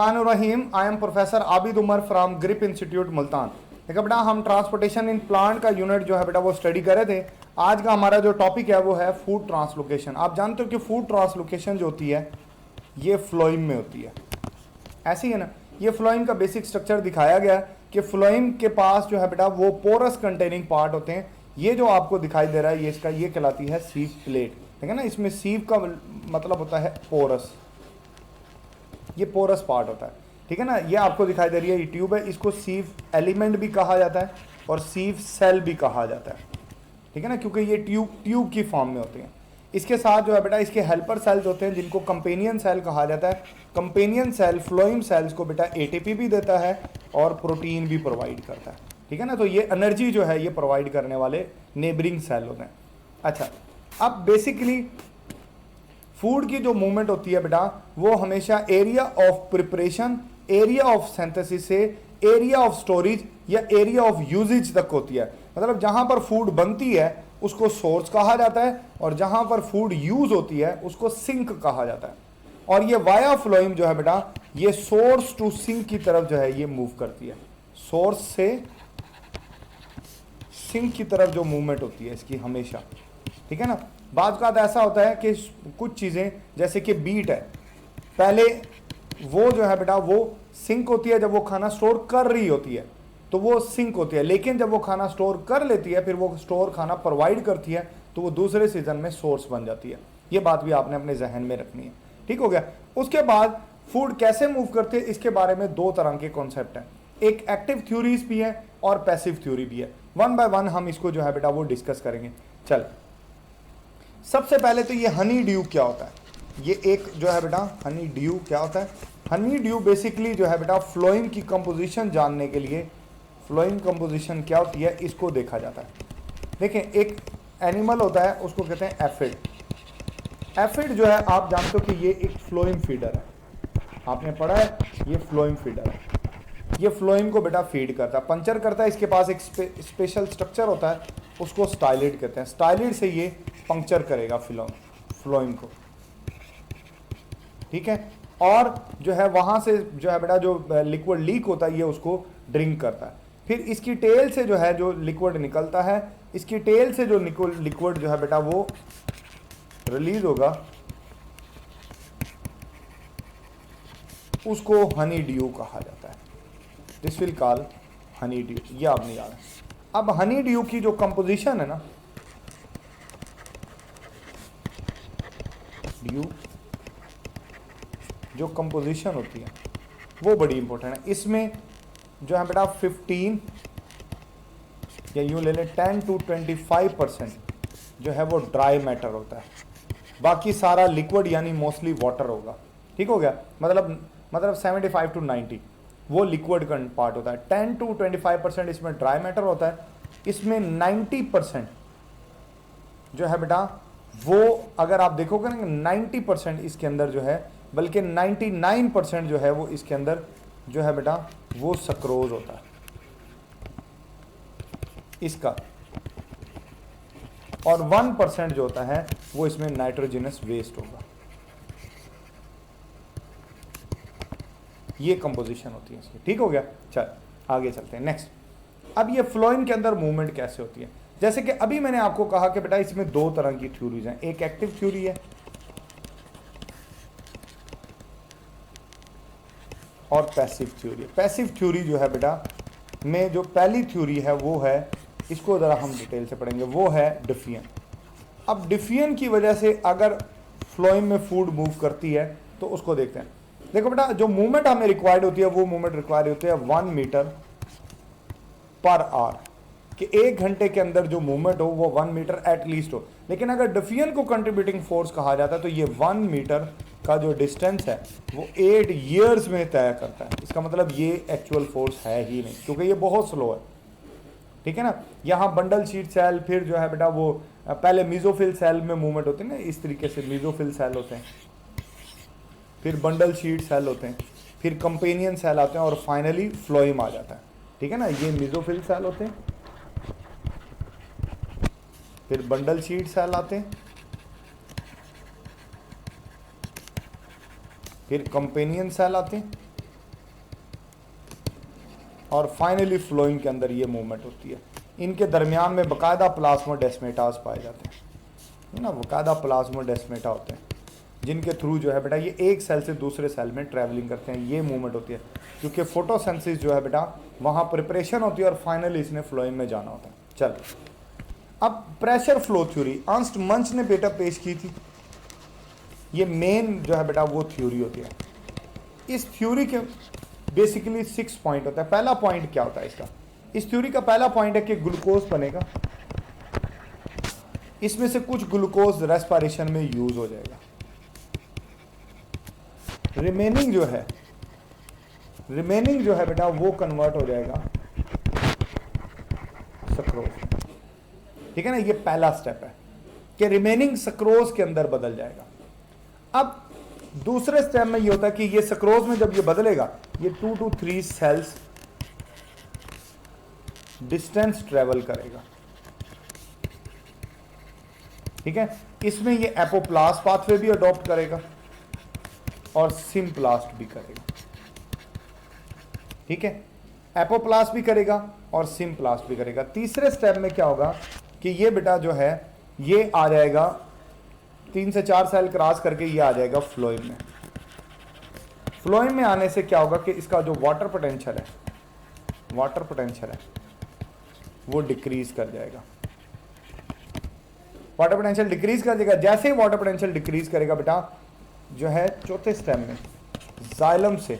Rahim I am Professor Abid Umar from Grip institute Multan. देखो बेटा, हम ट्रांसपोर्टेशन इन प्लांट का यूनिट जो है बेटा वो स्टडी कर रहे थे। आज का हमारा जो टॉपिक है वो है फूड ट्रांसलोकेशन। आप जानते हो कि फूड ट्रांसलोकेशन जो होती है ये फ्लोइम में होती है, ऐसी है ना। ये फ्लोइम का बेसिक स्ट्रक्चर दिखाया गया है कि फ्लोइम के पास जो है बेटा वो पोरस कंटेनिंग पार्ट होते हैं। ये जो आपको दिखाई दे रहा है ये इसका ये कहलाती है सीव प्लेट, ठीक है ना। इसमें सीव का मतलब होता है पोरस, ये पोरस पार्ट होता है, ठीक है ना। ये आपको दिखाई दे रही है ये ट्यूब है, इसको सीव एलिमेंट भी कहा जाता है और सीव सेल भी कहा जाता है, ठीक है ना, क्योंकि ये ट्यूब की फॉर्म में होते हैं। इसके साथ जो है बेटा इसके हेल्पर सेल्स होते हैं जिनको कंपेनियन सेल कहा जाता है। कंपेनियन सेल फ्लोइम सेल्स को बेटा एटीपी भी देता है और प्रोटीन भी प्रोवाइड करता है, ठीक है ना। तो ये एनर्जी जो है ये प्रोवाइड करने वाले नेबरिंग सेल होते हैं। अच्छा, अब बेसिकली फूड की जो मूवमेंट होती है बेटा वो हमेशा area of preparation, area of synthesis से एरिया ऑफ स्टोरेज या एरिया ऑफ यूजेज तक होती है। मतलब जहां पर फूड बनती है उसको सोर्स कहा जाता है और जहां पर फूड यूज होती है उसको सिंक कहा जाता है। और ये वाया फ्लोइम जो है बेटा ये सोर्स टू सिंक की तरफ जो है ये मूव करती है। सोर्स से सिंक की तरफ जो मूवमेंट होती है इसकी हमेशा, ठीक है ना। बात का ऐसा होता है कि कुछ चीज़ें जैसे कि बीट है, पहले वो जो है बेटा वो सिंक होती है जब वो खाना स्टोर कर रही होती है तो वो सिंक होती है, लेकिन जब वो खाना स्टोर कर लेती है फिर वो स्टोर खाना प्रोवाइड करती है तो वो दूसरे सीजन में सोर्स बन जाती है। ये बात भी आपने अपने जहन में रखनी है, ठीक हो गया। उसके बाद फूड कैसे मूव करते हैं इसके बारे में दो तरह के कॉन्सेप्ट हैं, एक एक्टिव थ्योरीज भी है और पैसिव थ्योरी भी है। वन बाय वन हम इसको जो है बेटा वो डिस्कस करेंगे। चल, सबसे पहले तो ये हनी ड्यू क्या होता है। ये एक जो है बेटा हनी ड्यू क्या होता है। हनी ड्यू बेसिकली जो है बेटा फ्लोइम की कंपोजिशन जानने के लिए, फ्लोइम कंपोजिशन क्या होती है इसको देखा जाता है। देखें, एक एनिमल होता है उसको कहते हैं एफिड। एफिड जो है आप जानते हो कि ये एक फ्लोइम फीडर है, आपने पढ़ा है ये फ्लोइम फीडर है। ये फ्लोइम को बेटा फीड करता है, पंचर करता है। इसके पास एक स्पेशल स्ट्रक्चर होता है उसको स्टाइलिड कहते हैं। स्टाइलिड से ये पंक्चर करेगा फ्लोइम को, ठीक है। और जो है वहां से जो है बेटा जो लिक्विड लीक होता है ये उसको ड्रिंक करता है। फिर इसकी टेल से जो है जो लिक्विड निकलता है, इसकी टेल से जो लिक्विड जो है बेटा वो रिलीज होगा उसको हनी ड्यू कहा जाता है। This will call Honey due, ये आपने याद है। अब हनी ड्यू की जो कंपोजिशन है ना, ड्यू जो कंपोजिशन होती है वो बड़ी इंपॉर्टेंट है। इसमें जो है बेटा 15 या यूँ ले लें 10 to 25% जो है वो ड्राई मैटर होता है, बाकी सारा लिक्विड यानी मोस्टली वाटर होगा, ठीक हो गया। मतलब 75 to 90 वो लिक्विड का पार्ट होता है, 10 to 25% इसमें ड्राई मैटर होता है। इसमें 90% जो है बेटा वो अगर आप देखोगे ना 90% इसके अंदर जो है, बल्कि 99% जो है वो इसके अंदर जो है बेटा वो सक्रोज होता है इसका, और 1% जो होता है वो इसमें नाइट्रोजनस वेस्ट होगा। ये कंपोजिशन होती है इसकी, ठीक हो गया। चल आगे चलते हैं नेक्स्ट। अब ये फ्लोइम के अंदर मूवमेंट कैसे होती है, जैसे कि अभी मैंने आपको कहा कि बेटा इसमें दो तरह की थ्योरीज हैं, एक एक्टिव थ्योरी है और पैसिव थ्योरी है। पैसिव थ्योरी जो है बेटा में जो पहली थ्योरी है वो है, इसको ज़रा हम डिटेल से पढ़ेंगे, वो है डिफियन। अब डिफियन की वजह से अगर फ्लोइम में फूड मूव करती है तो उसको देखते हैं। देखो बेटा जो मूवमेंट हमें रिक्वायर्ड होती है वो मूवमेंट रिक्वायर्ड होती है 1 मीटर पर आवर, कि 1 घंटे के अंदर जो मूवमेंट हो वो 1 मीटर एटलीस्ट हो। लेकिन अगर डिफियन को कंट्रीब्यूटिंग फोर्स कहा जाता है तो ये 1 मीटर का जो डिस्टेंस है वो 8 ईयर्स में तय करता है। इसका मतलब ये एक्चुअल फोर्स है ही नहीं, क्योंकि ये बहुत स्लो है, ठीक है ना। यहाँ बंडल शीट सेल, फिर जो है बेटा वो पहले मीजोफिल सेल में मूवमेंट होती है ना, इस तरीके से मीजोफिल सेल होते हैं, फिर बंडल शीट सेल होते हैं, फिर कंपेनियन सेल आते हैं और फाइनली फ्लोइम आ जाता है, ठीक है ना। ये मीजोफिल सेल होते हैं, फिर बंडल शीट सेल आते हैं, फिर कंपेनियन सेल आते हैं, और फाइनली फ्लोइंग के अंदर ये मूवमेंट होती है। इनके दरमियान में बाकायदा प्लाज्मोडेस्मेटास पाए जाते हैं, है ना, बाकायदा प्लाज्मोडेस्मेटा होते हैं जिनके थ्रू जो है बेटा ये एक सेल से दूसरे सेल में ट्रैवलिंग करते हैं। ये मूवमेंट होती है क्योंकि फोटोसिंथेसिस जो है बेटा वहाँ प्रिपरेशन होती है और फाइनली इसने फ्लोइंग में जाना होता है। चल अब प्रेशर फ्लो थ्योरी अर्नस्ट मंच ने बेटा पेश की थी। ये मेन जो है बेटा वो थ्योरी होती है। इस थ्योरी के बेसिकली 6 पॉइंट होता है। पहला पॉइंट क्या होता है इसका? इस थ्योरी का पहला पॉइंट है कि ग्लूकोज बनेगा, इसमें से कुछ ग्लूकोज रेस्पिरेशन में यूज हो जाएगा, रिमेनिंग जो है बेटा वो कन्वर्ट हो जाएगा सक्रोज। ठीक है ना, ये पहला स्टेप है कि रिमेनिंग सक्रोज के अंदर बदल जाएगा। अब दूसरे स्टेप में ये होता है कि ये सक्रोज में जब ये बदलेगा ये 2 to 3 सेल्स डिस्टेंस ट्रेवल करेगा। ठीक है, इसमें ये एपोप्लास्ट पाथवे भी अडॉप्ट करेगा और सिम्प्लास्ट भी करेगा। ठीक है, एपोप्लास्ट भी करेगा और सिम्प्लास्ट भी करेगा। तीसरे स्टेप में क्या होगा कि ये बेटा जो है ये आ जाएगा 3 से 4 सेल क्रॉस करके ये आ जाएगा फ्लोएम में। फ्लोएम में आने से क्या होगा कि इसका जो वाटर पोटेंशियल है वो डिक्रीज कर जाएगा। वाटर पोटेंशियल डिक्रीज कर देगा। जैसे ही वाटर पोटेंशियल डिक्रीज करेगा बेटा जो है चौथे स्टेप में जाइलम से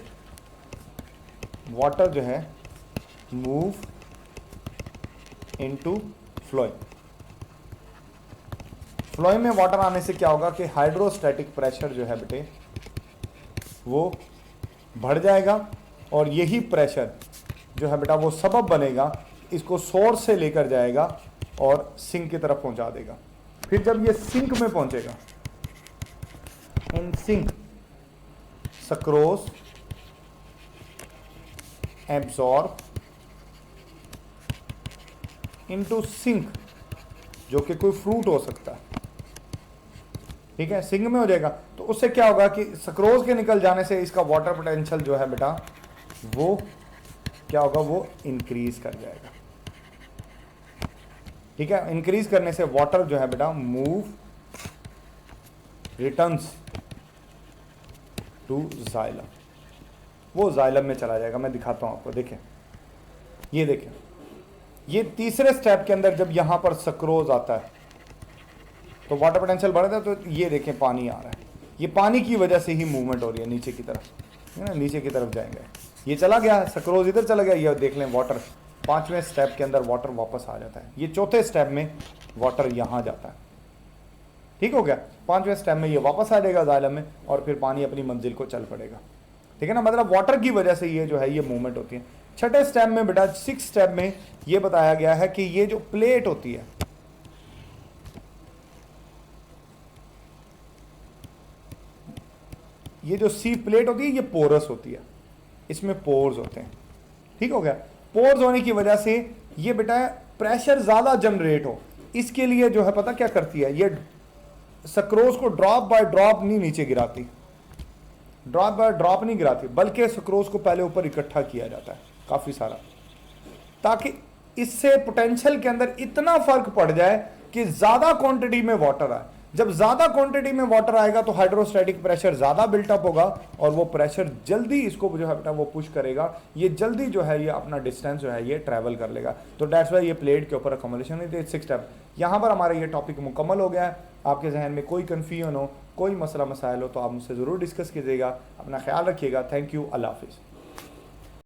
वाटर जो है मूव इनटू फ्लोएम। फ्लोएम में वाटर आने से क्या होगा कि हाइड्रोस्टैटिक प्रेशर जो है बेटे वो बढ़ जाएगा और यही प्रेशर जो है बेटा वो सबब बनेगा, इसको सोर्स से लेकर जाएगा और सिंक की तरफ पहुंचा देगा। फिर जब ये सिंक में पहुंचेगा, in sink sucrose absorb into sink, जो कि कोई फ्रूट हो सकता है। ठीक है, सिंक में हो जाएगा तो उससे क्या होगा कि सक्रोज के निकल जाने से इसका वाटर पोटेंशियल जो है बेटा वो क्या होगा, वो इंक्रीज कर जाएगा। ठीक है, इंक्रीज करने से वाटर जो है बेटा मूव रिटर्न्स टू जाइलम, वो जाइलम में चला जाएगा। मैं दिखाता हूं आपको, देखें, ये देखें, ये तीसरे स्टेप के अंदर जब यहां पर सक्रोज आता है तो वाटर पोटेंशियल बढ़ता है। तो ये देखें पानी आ रहा है, ये पानी की वजह से ही मूवमेंट हो रही है नीचे की तरफ, है ना, नीचे की तरफ जाएंगे। ये चला गया, सक्रोज इधर चला गया, ये देख लें वाटर 5वें स्टेप के अंदर वाटर वापस आ जाता है। ये चौथे स्टेप में वाटर यहां जाता है। ठीक हो गया, 5वें स्टेप में ये वापस आ जाएगा जाइलम में और फिर पानी अपनी मंजिल को चल पड़ेगा। ठीक है ना, मतलब वाटर की वजह से ये जो है ये मूवमेंट होती है। छठे स्टेप में बेटा 6 स्टेप में ये बताया गया है कि ये जो प्लेट होती है, ये जो सी प्लेट होती है ये पोरस होती है, इसमें पोर्स होते हैं। ठीक हो गया, पोर्स होने की वजह से ये बेटा प्रेशर ज्यादा जनरेट हो, इसके लिए जो है पता क्या करती है, ये सक्रोज को ड्रॉप बाय ड्रॉप नहीं नीचे गिराती, ड्रॉप बाय ड्रॉप नहीं गिराती, बल्कि सक्रोज को पहले ऊपर इकट्ठा किया जाता है काफी सारा, ताकि इससे पोटेंशियल के अंदर इतना फर्क पड़ जाए कि ज्यादा क्वांटिटी में वाटर आए। जब ज्यादा क्वांटिटी में वाटर आएगा तो हाइड्रोस्टैटिक प्रेशर ज्यादा बिल्टअप होगा और वो प्रेशर जल्दी इसको जो है बेटा वो पुश करेगा, ये जल्दी जो है ये अपना डिस्टेंस जो है ये ट्रैवल कर लेगा। तो दैट्स वाई ये प्लेट के ऊपर अकोमोडेशन है। 6 स्टेप यहाँ पर हमारा ये टॉपिक मुकम्मल हो गया है। आपके जहन में कोई कन्फ्यूजन हो, कोई मसला मसाइल हो तो आप मुझसे ज़रूर डिस्कस कीजिएगा। अपना ख्याल रखिएगा। थैंक यू, अल्लाह हाफिज़।